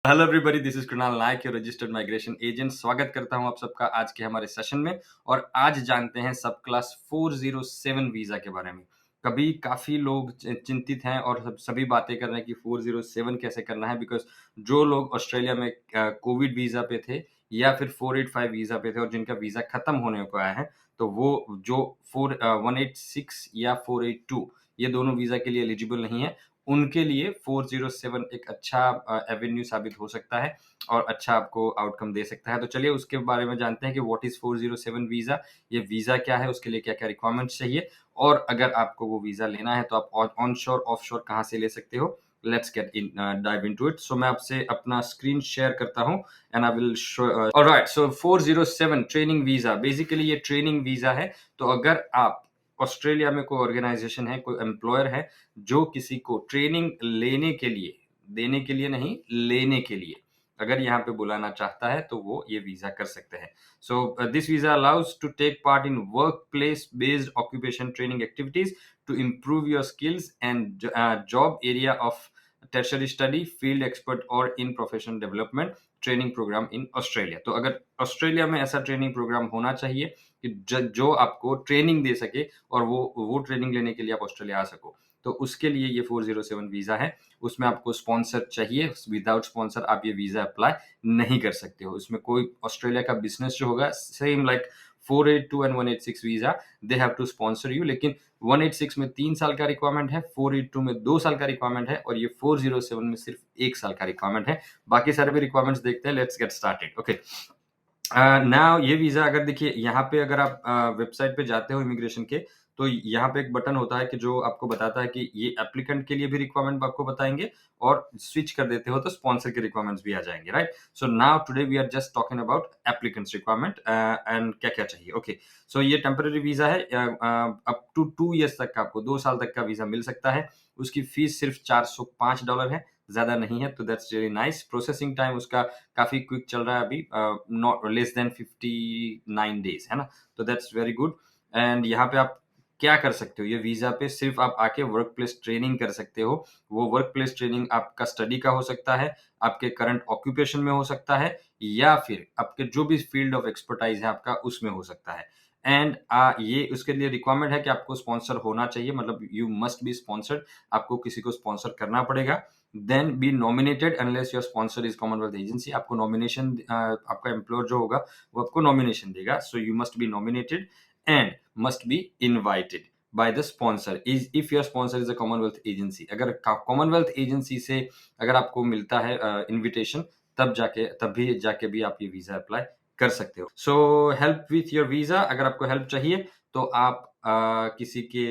Hello everybody, this is Krunal Nayak, your registered migration agent. स्वागत करता हूं आप सबका आज के हमारे सेशन में। और आज जानते हैं सब क्लास 407 वीजा के बारे में। कभी काफी लोग चिंतित हैं और सभी बातें कर रहे हैं कि 407 कैसे करना है, बिकॉज जो लोग ऑस्ट्रेलिया में कोविड वीजा पे थे या फिर 485 वीजा पे थे और जिनका वीजा खत्म होने को आया है, तो वो जो 186 या 482 ये दोनों वीजा के लिए एलिजिबल नहीं है, उनके लिए 407 एक अच्छा एवेन्यू साबित हो सकता है और अच्छा आपको आउटकम दे सकता है। तो चलिए उसके बारे में जानते हैं कि व्हाट इज 407 वीजा, ये वीजा क्या है, उसके लिए क्या क्या रिक्वायरमेंट्स चाहिए, और अगर आपको वो वीजा लेना है तो आप ऑन शोर ऑफ शोर कहाँ से ले सकते हो। Let's get in dive into it. So मैं आपसे अपना स्क्रीन शेयर करता हूँ and I will show. Alright, so 407 training visa, basically ये ट्रेनिंग वीजा है। तो अगर आप ऑस्ट्रेलिया में कोई ऑर्गेनाइजेशन है, कोई एम्प्लॉयर है जो किसी को ट्रेनिंग लेने के लिए, देने के लिए नहीं, लेने के लिए अगर यहाँ पे बुलाना चाहता है तो वो ये वीजा कर सकते हैं। So this visa allows to take part in work place based occupation training activities to improve your skills and job area of tertiary study, field expert और in professional development training program in Australia. तो अगर Australia में ऐसा training programme होना चाहिए कि जो आपको ट्रेनिंग दे सके और वो ट्रेनिंग लेने के लिए आप ऑस्ट्रेलिया आ सको, तो उसके लिए ये 407 वीजा है। उसमें आपको स्पॉन्सर चाहिए, विदाउट स्पॉन्सर आप ये वीजा अप्लाई नहीं कर सकते हो। इसमें कोई ऑस्ट्रेलिया का बिजनेस जो होगा, same like 482 and 186 visa, they have to sponsor you. लेकिन 186 में 3 साल का रिक्वायरमेंट है, 482 में 2 साल का रिक्वायरमेंट है और ये 407 में सिर्फ 1 साल का रिक्वायरमेंट है। बाकी सारे भी रिक्वायरमेंट्स देखते हैं। Let's get started. Okay, now ये वीजा अगर देखिए यहाँ पे, अगर आप वेबसाइट पे जाते हो इमिग्रेशन के, तो यहाँ पे एक बटन होता है कि जो आपको बताता है कि ये एप्लीकेंट के लिए भी रिक्वायरमेंट आपको बताएंगे, और स्विच कर देते हो तो स्पॉन्सर के रिक्वायरमेंट्स भी आ जाएंगे, right. So now today we are just talking about applicants requirement and क्या क्या चाहिए। ओके, सो ये टेम्पररी वीजा है, अप टू 2 ईयर्स तक का, आपको 2 साल तक का वीजा मिल सकता है। उसकी फीस सिर्फ $405 है, ज्यादा नहीं है, तो that's really nice. Processing time उसका काफी क्विक चल रहा है अभी, नॉट लेस देन 59 डेज है ना, तो दैट्स वेरी गुड। एंड यहाँ पे आप क्या कर सकते हो, ये वीजा पे सिर्फ आप आके वर्क प्लेस ट्रेनिंग कर सकते हो। वो वर्क प्लेस ट्रेनिंग आपका स्टडी का हो सकता है, आपके करंट ऑक्यूपेशन में हो सकता है, या फिर आपके जो भी फील्ड ऑफ एक्सपर्टाइज है आपका उसमें हो सकता है। एंड ये उसके लिए रिक्वायरमेंट है कि आपको स्पॉन्सर होना चाहिए, मतलब यू मस्ट बी स्पॉन्सर्ड, आपको किसी को स्पॉन्सर करना पड़ेगा। Then be nominated unless your sponsor is Commonwealth agency. आपको नॉमिनेशन, आपका एम्प्लॉयर जो होगा वो आपको नॉमिनेशन देगा, so you must be nominated and must be invited by the sponsor is if your sponsor is a Commonwealth agency. अगर Commonwealth agency से अगर आपको मिलता है इनविटेशन, तब भी जाके भी आप ये वीजा अप्लाई कर सकते हो। So help with your visa, अगर आपको हेल्प चाहिए तो आप किसी के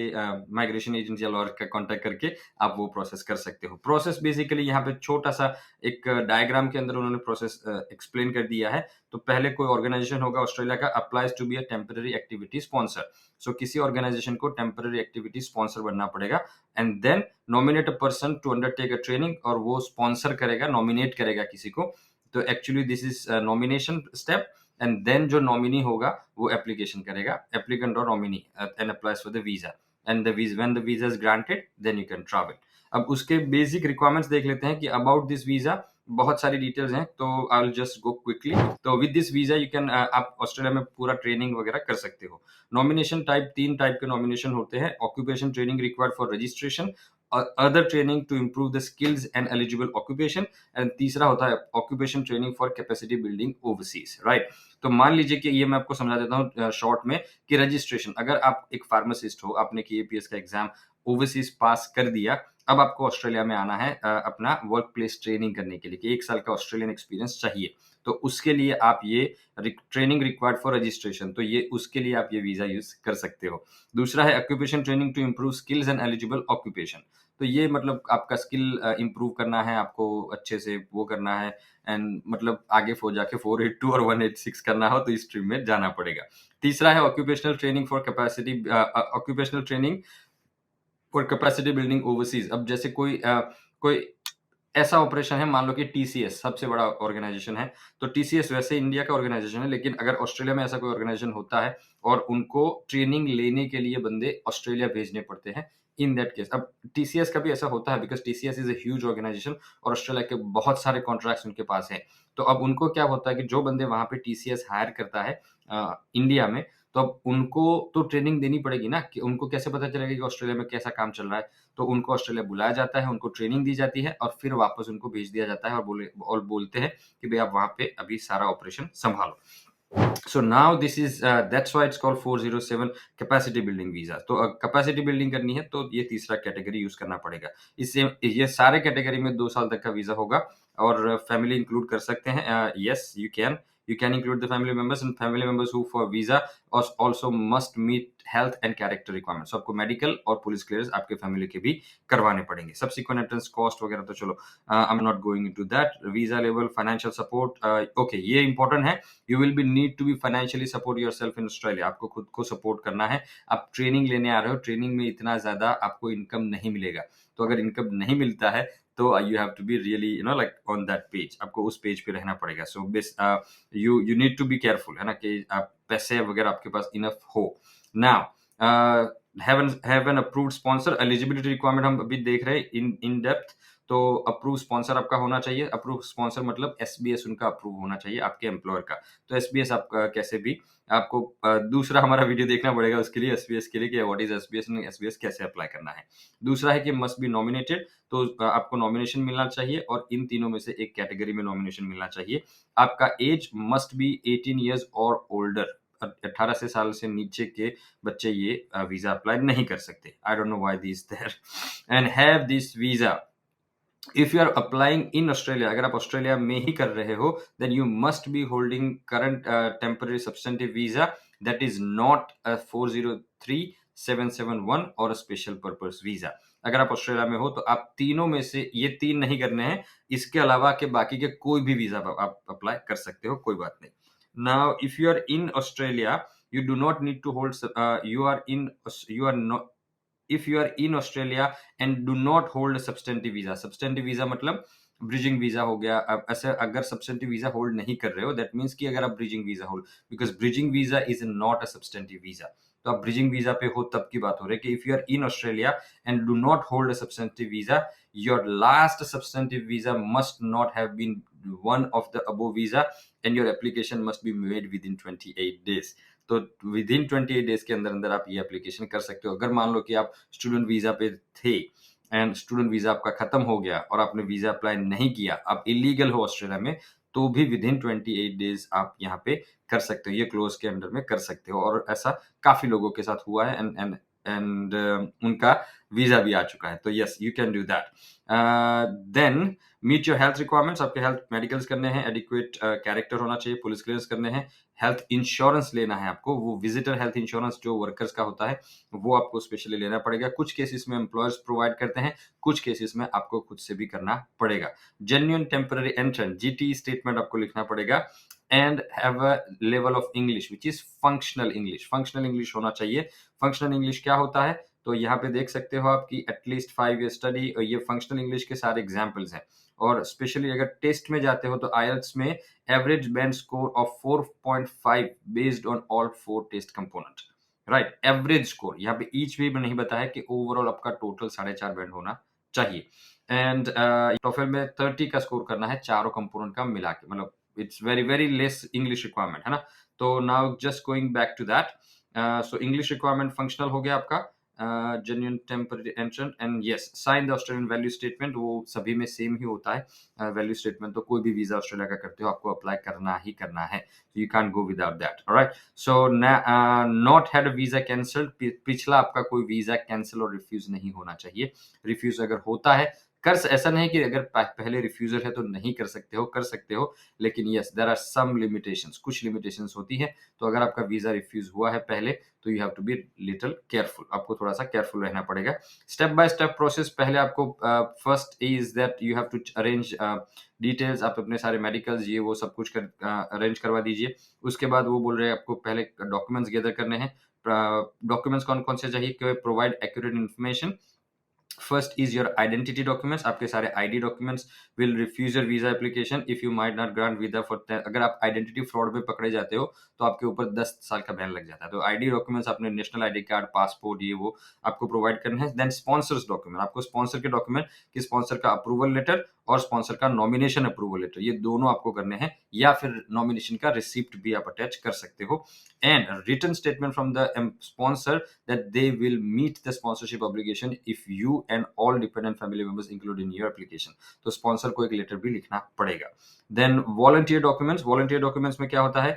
माइग्रेशन एजेंट या लॉयर का कांटेक्ट करके आप वो प्रोसेस कर सकते हो। प्रोसेस बेसिकली यहाँ पे छोटा सा एक डायग्राम के अंदर उन्होंने प्रोसेस एक्सप्लेन कर दिया है। तो पहले कोई ऑर्गेनाइजेशन होगा ऑस्ट्रेलिया का, applies to be a temporary activity sponsor. So किसी ऑर्गेनाइजेशन को टेम्पररी एक्टिविटी स्पॉन्सर बनना पड़ेगा, and then nominate a person to undertake a training, और वो स्पॉन्सर करेगा, नॉमिनेट करेगा किसी को। तो actually this is nomination step, and then जो नॉमिनी होगा वो एप्लीकेशन करेगा, एप्लीकेंट और nominee, and applies for the visa, and the visa when the visa is granted then you can travel. अब उसके बेसिक रिक्वायरमेंट्स देख लेते हैं कि अबाउट दिस वीजा बहुत सारी डिटेल्स हैं, तो I will just go quickly. तो with this visa you can, आप ऑस्ट्रेलिया में पूरा ट्रेनिंग वगैरह कर सकते हो। नॉमिनेशन टाइप, 3 टाइप के नॉमिनेशन होते हैं। Occupation training required for registration, other training to improve the skills and eligible occupation, and तीसरा होता है occupation training for capacity building overseas, right. तो मान लीजिए कि ये मैं आपको समझा देता हूँ शॉर्ट में कि रजिस्ट्रेशन, अगर आप एक फार्मासिस्ट हो, आपने KAPS का एग्जाम ओवरसीज पास कर दिया, अब आपको ऑस्ट्रेलिया में आना है अपना वर्क प्लेस ट्रेनिंग करने के लिए, कि 1 साल का ऑस्ट्रेलियन एक्सपीरियंस चाहिए। तो उसके लिए आप ये ट्रेनिंग रिक्वायर्ड फॉर रजिस्ट्रेशन, तो ये उसके लिए आप ये वीजा यूज कर सकते हो। दूसरा है occupation training to improve skills and eligible occupation. तो ये मतलब आपका स्किल इंप्रूव करना है, आपको अच्छे से वो करना है, एंड मतलब आगे जाके 482 और 186 करना हो तो इस स्ट्रीम में जाना पड़ेगा। तीसरा है occupational training for capacity, occupational training for capacity building overseas. अब जैसे कोई ऐसा ऑपरेशन है, मान लो कि TCS सबसे बड़ा ऑर्गेनाइजेशन है, तो TCS वैसे इंडिया का ऑर्गेनाइजेशन है, लेकिन अगर ऑस्ट्रेलिया में ऐसा कोई ऑर्गेनाइजेशन होता है और उनको ट्रेनिंग लेने के लिए बंदे ऑस्ट्रेलिया भेजने पड़ते हैं इन दैट केस अब टीसीएस का भी ऐसा होता है because TCS is a huge organisation और ऑस्ट्रेलिया के बहुत सारे कॉन्ट्रैक्ट्स उनके पास हैं। तो अब उनको क्या होता है कि जो बंदे वहाँ पे टीसीएस हायर करता है इंडिया में, तो अब उनको तो ट्रेनिंग देनी पड़ेगी ना कि उनको कैसे पता चलेगा कि ऑस्ट्रेलिया में कैसा काम चल रहा है। तो उनको ऑस्ट्रेलिया बुलाया जाता है, उनको ट्रेनिंग दी जाती है और फिर वापस उनको भेज दिया जाता है और बोलते हैं कि भई आप वहाँ पे अभी सारा ऑपरेशन सँभालो। So now this is that's why it's called 407 capacity building visa. तो कैपेसिटी बिल्डिंग करनी है तो ये तीसरा कैटेगरी यूज़ करना पड़ेगा। इससे ये सारे कैटेगरी में 2 साल तक का वीज़ा होगा और फैमिली इंक्लूड कर सकते हैं। Yes you can include the family members who for visa also must meet health and character requirements. आपको मेडिकल और पुलिस क्लियरेंस आपके फैमिली के भी करवाने पड़ेंगे। सब्सिक्वेंट एंट्रेंस कॉस्ट वगैरह तो चलो I am not going into that. Visa level, financial support okay ये इंपॉर्टेंट है। You will be need to be financially support yourself in Australia. आपको खुद को सपोर्ट करना है। आप ट्रेनिंग लेने आ रहे हो, ट्रेनिंग में इतना ज़्यादा आपको इनकम नहीं मिलेगा। तो अगर इनकम नहीं मिलता है तो you have to be really like on that page. आपको उस पेज पे रहना पड़ेगा। So you need to be careful है ना कि आप पैसे वगैरह आपके पास इनफ हो। Now have an approved sponsor. Eligibility requirement हम अभी देख रहे हैं इन डेप्थ। तो अप्रूव स्पॉन्सर आपका होना चाहिए। अप्रूव स्पॉन्सर मतलब एसबीएस उनका अप्रूव होना चाहिए आपके एम्प्लॉयर का। तो एसबीएस आपका कैसे भी आपको दूसरा हमारा वीडियो देखना पड़ेगा उसके लिए, एसबीएस के लिए कि what is SBS and SBS कैसे अप्लाई करना है। दूसरा है कि मस्ट बी नॉमिनेटेड। तो आपको नॉमिनेशन मिलना चाहिए और इन तीनों में से एक कैटेगरी में नॉमिनेशन मिलना चाहिए। आपका एज मस्ट बी 18 ईयर्स और ओल्डर। 18 से साल से नीचे के बच्चे ये वीजा अप्लाई नहीं कर सकते। I don't know why this there and have this visa if you are applying in Australia. अगर आप ऑस्ट्रेलिया में ही कर रहे हो then you must be holding current temporary substantive visa that is not 403-771 और स्पेशल पर्पस वीजा। अगर आप ऑस्ट्रेलिया में हो तो आप तीनों में से ये 3 नहीं करने हैं। इसके अलावा के बाकी के कोई भी वीजा आप अप्लाई कर सकते हो, कोई बात नहीं। Now if you are in Australia you do not need to hold you are not if you are in Australia and do not hold a substantive visa मतलब ब्रिजिंग वीजा हो गया। अब ऐसे अगर सब्सटेंटिव वीजा होल्ड नहीं कर रहे हो दैट मीन्स कि अगर आप bridging visa hold because bridging visa is not a substantive visa. तो आप ब्रिजिंग वीजा पे हो तब की बात हो रही है कि if you are in Australia and do not hold a substantive visa your last substantive visa must not have been one of the above visa and your application must be made within 28 days. तो within 28 days के अंदर अंदर आप ये application कर सकते हो। अगर मान लो कि आप स्टूडेंट वीजा पे थे एंड स्टूडेंट वीजा आपका खत्म हो गया और आपने वीजा अप्लाई नहीं किया, आप इलीगल हो ऑस्ट्रेलिया में, तो भी विद इन 28 डेज आप यहाँ पे कर सकते हो। ये क्लोज के अंडर में कर सकते हो और ऐसा काफी लोगों के साथ हुआ है एंड उनका वीजा भी आ चुका है। तो yes you can do that. Then meet your health requirements. आपके हेल्थ मेडिकल्स करने हैं, एडिक्वेट कैरेक्टर होना चाहिए, पुलिस क्लियरेंस करने हैं, हेल्थ इंश्योरेंस लेना है आपको। वो विजिटर हेल्थ इंश्योरेंस जो वर्कर्स का होता है वो आपको स्पेशली लेना पड़ेगा। कुछ केसेस में एम्प्लॉयर्स प्रोवाइड करते हैं, कुछ केसेस में आपको खुद से भी करना पड़ेगा। Genuine temporary entrance GT statement आपको लिखना पड़ेगा and have a level of English which is functional English. Functional English होना चाहिए। फंक्शनल इंग्लिश क्या होता है तो यहाँ पे देख सकते हो आप कि एटलीस्ट 5 ईयर स्टडी और ये फंक्शनल इंग्लिश के सारे एग्जांपल्स हैं। और स्पेशली अगर टेस्ट में जाते हो तो आईएलटीएस में average band score of 4.5 based on all 4 test component. Right, average score यहाँ पे ईच भी नहीं बताया कि ओवरऑल आपका टोटल 4.5 बैंड होना चाहिए। एंड टोफेल में 30 का स्कोर करना है चारों कंपोनेंट का मिला के, मतलब it's very very less English requirement है ना। तो now just going back to that. So English requirement functional हो गया आपका। Genuine temporary entrance and yes sign the Australian value statement. वो सभी में सेम ही होता है वैल्यू स्टेटमेंट। तो कोई भी वीजा ऑस्ट्रेलिया का करते हो आपको अप्लाई करना ही करना है। You can go without that. Alright, so not had visa cancelled. पिछला आपका कोई वीजा कैंसिल और रिफ्यूज नहीं होना चाहिए। रिफ्यूज अगर होता है ऐसा नहीं कि अगर पहले रिफ्यूजल है तो नहीं कर सकते हो, कर सकते हो, लेकिन yes there are some limitations, कुछ लिमिटेशंस होती है। तो अगर आपका वीजा रिफ्यूज हुआ है पहले तो you have to be little careful. आपको थोड़ा सा केयरफुल रहना पड़ेगा। Step by step process. पहले आपको first is that you have to arrange details. आप अपने सारे मेडिकल्स ये वो सब कुछ अरेंज करवा दीजिए। उसके बाद वो बोल रहे हैं आपको पहले डॉक्यूमेंट्स गैदर करने हैं। डॉक्यूमेंट्स कौन कौन से चाहिए? Provide accurate information first is your identity documents, आपके सारे ID documents will refuse your visa application if you might not grant visa for 10। अगर आप आइडेंटिटी फ्रॉड में पकड़े जाते हो तो आपके ऊपर 10 साल का बैन लग जाता है। तो आईडी डॉक्यूमेंट्स, अपने नेशनल आईडी कार्ड, पासपोर्ट, ये वो आपको प्रोवाइड करना है। देन स्पॉन्सर्स डॉक्यूमेंट, आपको स्पॉन्सर के डॉक्यूमेंट कि स्पॉन्सर का अप्रूवल लेटर और स्पॉन्सर का नॉमिनेशन अप्रूवल लेटर, ये दोनों आपको करने हैं, या फिर नॉमिनेशन का रिसिप्ट भी आप अटैच कर सकते हो। And written statement from the sponsor that they will meet the sponsorship obligation if you and all dependent family members include in your application। तो स्पॉन्सर को एक लेटर भी लिखना पड़ेगा। Then volunteer documents, volunteer documents में क्या होता है,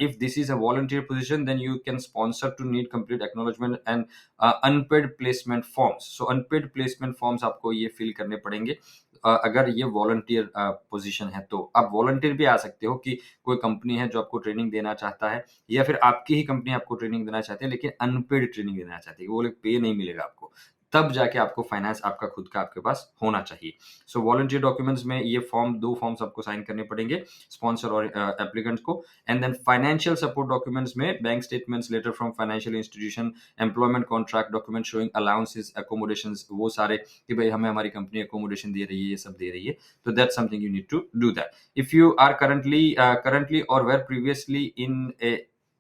if this is a volunteer position then you can sponsor to need complete acknowledgement and unpaid placement forms। so unpaid placement forms आपको ये फिल करने पड़ेंगे अगर ये वॉलंटियर पोजीशन है। तो आप वॉलंटियर भी आ सकते हो कि कोई कंपनी है जो आपको ट्रेनिंग देना चाहता है, या फिर आपकी ही कंपनी आपको ट्रेनिंग देना चाहती है लेकिन अनपेड ट्रेनिंग देना चाहती है, वो लोग पे नहीं मिलेगा आपको, तब जाके आपको फाइनेंस आपका खुद का आपके पास होना चाहिए। सो वॉलंटियर डॉक्यूमेंट्स में ये दो फॉर्म्स आपको साइन करने पड़ेंगे, स्पॉन्सर और एप्लीकेंट को। And then financial support documents में bank statements, letter from financial institution, employment contract document showing allowances, accommodations, वो सारे कि भाई हमें हमारी कंपनी अकोमोडेशन दे रही है, ये सब दे रही है। तो that's something you need to do that. If you are currently or were previously in a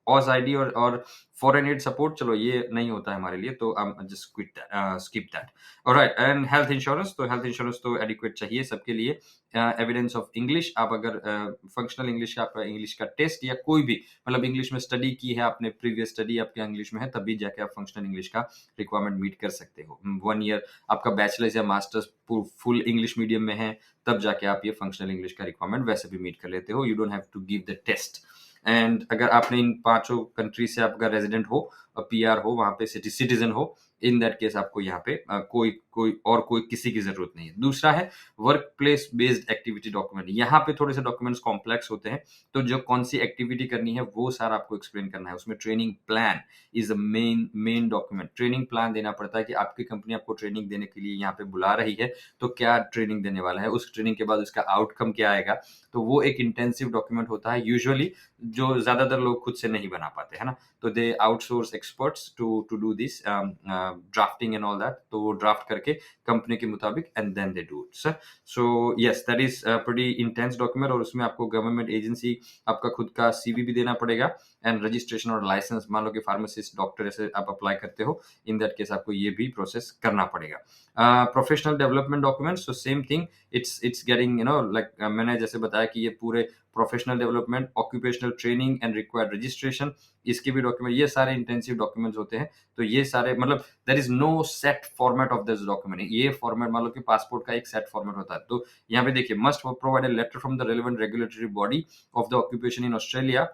AusAID or foreign aid support, चलो ये नहीं होता है हमारे लिए, तो just quit skip that. Alright, and health insurance, तो हेल्थ इंश्योरेंस तो एडिक्वेट चाहिए सबके लिए। एविडेंस ऑफ इंग्लिश, आप अगर फंक्शनल इंग्लिश का, आपका इंग्लिश का टेस्ट या कोई भी मतलब इंग्लिश में स्टडी की है आपने, प्रीवियस स्टडी आपके इंग्लिश में है, तभी जाके आप फंक्शनल इंग्लिश का रिक्वायरमेंट मीट कर सकते हो। 1 ईयर आपका बैचलर्स या मास्टर्स फुल इंग्लिश मीडियम में है, तब जाके आप ये फंक्शनल इंग्लिश का रिक्वायरमेंट वैसे भी मीट कर लेते हो। You don't have to give the test. And अगर आपने इन 5 कंट्री से आपका रेजिडेंट हो, पीआर हो, वहां पे सिटीजन हो, इन दैट केस आपको यहाँ पे कोई किसी की जरूरत नहीं है। दूसरा है work place based activity document. यहाँ पे थोड़े से डॉक्यूमेंट्स कॉम्प्लेक्स होते हैं, तो जो कौन सी एक्टिविटी करनी है वो सारा आपको एक्सप्लेन करना है। उसमें training plan is the main document. Training plan देना पड़ता है कि आपकी कंपनी आपको ट्रेनिंग देने के लिए यहाँ पे बुला रही है, तो क्या ट्रेनिंग देने वाला है, उस ट्रेनिंग के बाद उसका आउटकम क्या आएगा। तो वो एक इंटेंसिव डॉक्यूमेंट होता है, यूजुअली जो ज्यादातर लोग खुद से नहीं बना पाते, है ना। तो they outsource experts to do this drafting and all that. तो वो ड्राफ्ट करके कंपनी के मुताबिक and then they do it. So yes, that is pretty intense document. और उसमें आपको गवर्नमेंट एजेंसी आपका खुद का सीवी भी देना पड़ेगा, एंड रजिस्ट्रेशन और लाइसेंस। मान लो कि फार्मासिस्ट, डॉक्टर ऐसे आप अप्लाई करते हो, इन दैट केस आपको ये भी प्रोसेस करना पड़ेगा। Professional development document, so same thing, it's getting like मैंने जैसे बताया कि ये पूरे professional development, occupational training and required registration, इसके भी डॉक्यूमेंट, ये सारे इंटेंसिव डॉक्यूमेंट्स होते हैं। तो ये सारे मतलब there is no set format of this document. ये फॉर्मेट मान लो कि पासपोर्ट का एक सेट फॉर्मेट होता है, तो यहाँ पे देखिए, must provide a letter from the relevant regulatory body of the occupation in Australia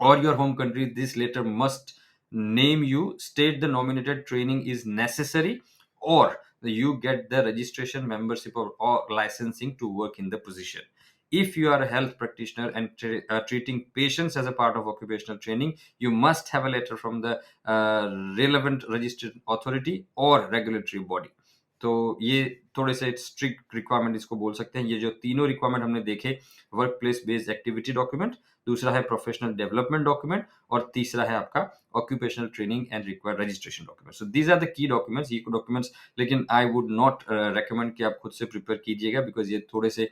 or your home country. This letter must name you, state the nominated training is necessary, or you get the registration, membership, or licensing to work in the position. If you are a health practitioner and treating patients as a part of occupational training, you must have a letter from the relevant registered authority or regulatory body। तो ये थोड़े से strict requirement इसको बोल सकते हैं। ये जो तीनों रिक्वायरमेंट हमने देखे, work place based activity document, दूसरा है प्रोफेशनल डेवलपमेंट डॉक्यूमेंट, और तीसरा है आपका occupational training and required registration document. So these are the key documents, ये डॉक्यूमेंट्स। लेकिन आई वुड नॉट रेकमेंड कि आप खुद से प्रिपेयर कीजिएगा, बिकॉज ये थोड़े से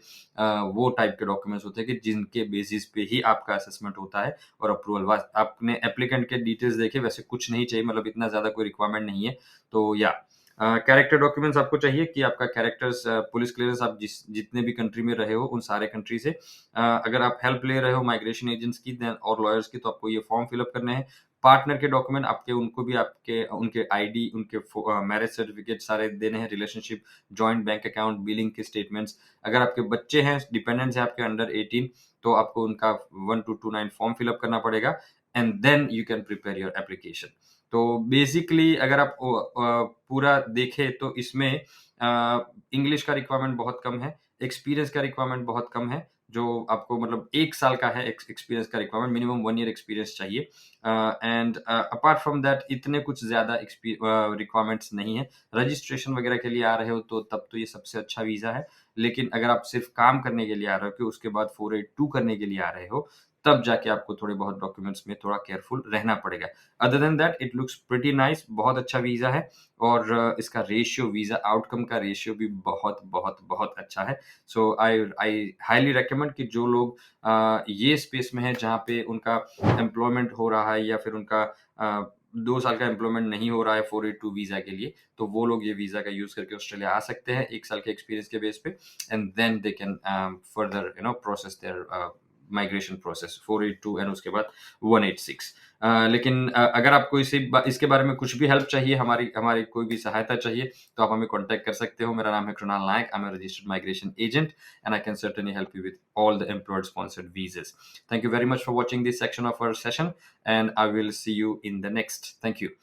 वो टाइप के डॉक्यूमेंट्स होते हैं कि जिनके बेसिस पे ही आपका असेसमेंट होता है और अप्रूवल। आपने एप्लीकेंट के डिटेल्स देखे, वैसे कुछ नहीं चाहिए, मतलब इतना ज्यादा कोई रिक्वायरमेंट नहीं है। तो या कैरेक्टर डॉक्यूमेंट्स आपको चाहिए कि आपका कैरेक्टर्स, पुलिस क्लियरेंस, आप जितने भी कंट्री में रहे हो उन सारे कंट्री से। अगर आप हेल्प ले रहे हो माइग्रेशन एजेंट्स की और लॉयर्स की, तो आपको ये फॉर्म फिलअप करने हैं। पार्टनर के डॉक्यूमेंट आपके, उनको भी आपके उनके आईडी, उनके मैरिज सर्टिफिकेट सारे देने हैं, relationship, joint bank account, billing के स्टेटमेंट्स। अगर आपके बच्चे हैं, डिपेंडेंट्स हैं आपके अंडर 18, तो आपको उनका 1229 फॉर्म फिलअप करना पड़ेगा, and then you can prepare your application. तो बेसिकली अगर आप पूरा देखें तो इसमें इंग्लिश का रिक्वायरमेंट बहुत कम है, एक्सपीरियंस का रिक्वायरमेंट बहुत कम है, जो आपको मतलब 1 साल का है एक्सपीरियंस का रिक्वायरमेंट, मिनिमम 1 ईयर एक्सपीरियंस चाहिए। एंड अपार्ट फ्रॉम दैट इतने कुछ ज़्यादा रिक्वायरमेंट्स नहीं है। रजिस्ट्रेशन वगैरह के लिए आ रहे हो तो तब तो ये सबसे अच्छा वीज़ा है, लेकिन अगर आप सिर्फ काम करने के लिए आ रहे हो, कि उसके बाद 482 करने के लिए आ रहे हो, तब जाके आपको थोड़े बहुत डॉक्यूमेंट्स में थोड़ा केयरफुल रहना पड़ेगा। Other than that it looks pretty nice, बहुत अच्छा वीज़ा है और इसका रेशियो, वीज़ा आउटकम का रेशियो भी बहुत, बहुत, बहुत अच्छा है। सो आई आई हाइली रिकमेंड कि जो लोग ये स्पेस में हैं जहाँ पे उनका एम्प्लॉयमेंट हो रहा है या फिर उनका 2 साल का एम्प्लॉयमेंट नहीं हो रहा है 482 वीज़ा के लिए, तो वो लोग ये वीज़ा का यूज़ करके ऑस्ट्रेलिया आ सकते हैं 1 साल के एक्सपीरियंस के बेस पे and then they can further process their migration process 482 and उसके बाद 186। लेकिन अगर आपको इसके बारे में कुछ भी हेल्प चाहिए, हमारी हमारी कोई भी सहायता चाहिए, तो आप हमें कॉन्टैक्ट कर सकते हो। मेरा नाम है Krunal Nayak, I am a registered migration agent and I can certainly help you with all the employer-sponsored visas. Thank you very much for watching this section of our session, and I will see you in the next. Thank you.